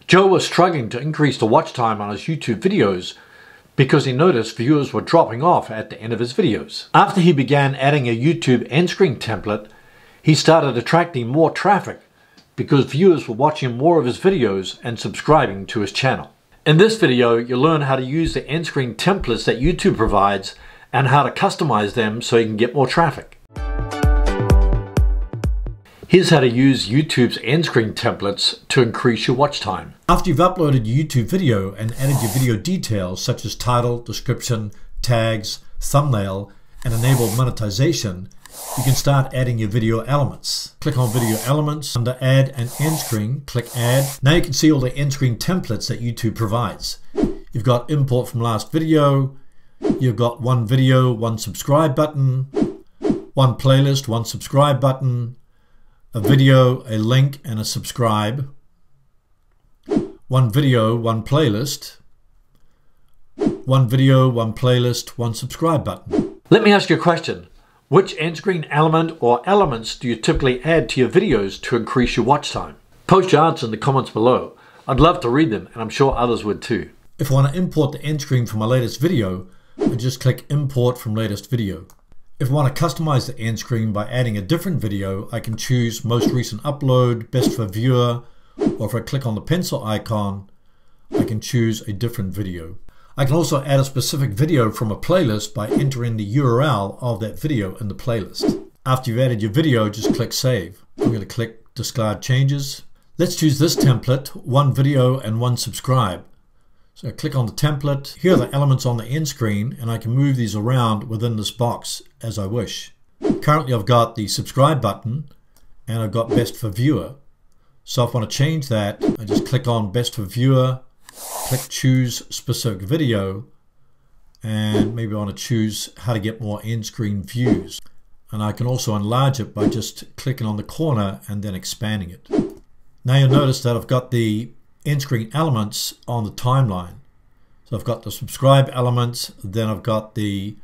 Joe was struggling to increase the watch time on his YouTube videos because he noticed viewers were dropping off at the end of his videos. After he began adding a YouTube end screen template, he started attracting more traffic because viewers were watching more of his videos and subscribing to his channel. In this video, you'll learn how to use the end screen templates that YouTube provides and how to customize them so you can get more traffic. Here's how to use YouTube's end screen templates to increase your watch time. After you've uploaded your YouTube video and added your video details such as title, description, tags, thumbnail, and enabled monetization, you can start adding your video elements. Click on Video Elements. Under Add and End Screen, click Add. Now you can see all the end screen templates that YouTube provides. You've got Import from Last Video, you've got One Video, One Subscribe button, One Playlist, One Subscribe button, a video, a link, and a subscribe, one video, one playlist, one video, one playlist, one subscribe button. Let me ask you a question. Which end screen element or elements do you typically add to your videos to increase your watch time? Post your answer in the comments below. I'd love to read them, and I'm sure others would too. If I want to import the end screen from my latest video, I just click Import from Latest Video. If I want to customize the end screen by adding a different video, I can choose Most Recent Upload, Best for Viewer, or if I click on the pencil icon, I can choose a different video. I can also add a specific video from a playlist by entering the URL of that video in the playlist. After you've added your video, just click Save. I'm going to click Discard Changes. Let's choose this template, One Video and One Subscribe. So I click on the template. Here are the elements on the end screen, and I can move these around within this box as I wish. Currently I've got the subscribe button and I've got Best for Viewer. So if I want to change that, I just click on Best for Viewer, click Choose Specific Video, and maybe I want to choose how to get more end screen views. And I can also enlarge it by just clicking on the corner and then expanding it. Now you'll notice that I've got the end screen elements on the timeline. So I've got the subscribe elements, then I've got the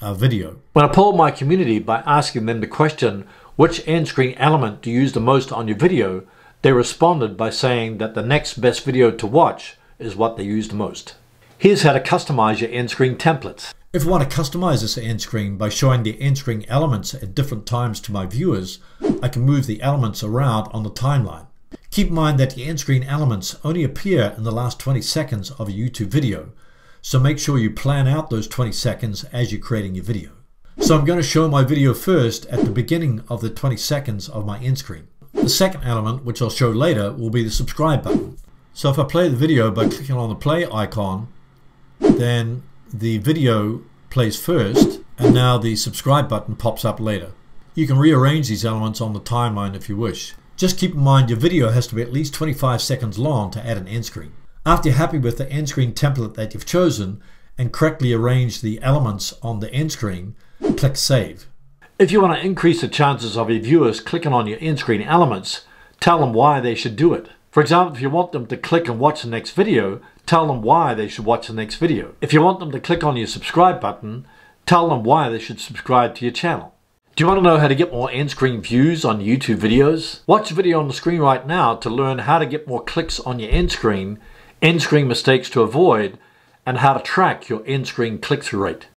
video. When I polled my community by asking them the question, which end screen element do you use the most on your video, they responded by saying that the next best video to watch is what they use the most. Here's how to customize your end screen templates. If I want to customize this end screen by showing the end screen elements at different times to my viewers, I can move the elements around on the timeline. Keep in mind that the end screen elements only appear in the last 20 seconds of a YouTube video, so make sure you plan out those 20 seconds as you're creating your video. So I'm going to show my video first at the beginning of the 20 seconds of my end screen. The second element, which I'll show later, will be the subscribe button. So if I play the video by clicking on the play icon, then the video plays first, and now the subscribe button pops up later. You can rearrange these elements on the timeline if you wish. Just keep in mind your video has to be at least 25 seconds long to add an end screen. After you're happy with the end screen template that you've chosen and correctly arrange the elements on the end screen, click Save. If you want to increase the chances of your viewers clicking on your end screen elements, tell them why they should do it. For example, if you want them to click and watch the next video, tell them why they should watch the next video. If you want them to click on your subscribe button, tell them why they should subscribe to your channel. Do you want to know how to get more end screen views on YouTube videos? Watch the video on the screen right now to learn how to get more clicks on your end screen mistakes to avoid, and how to track your end screen click-through rate.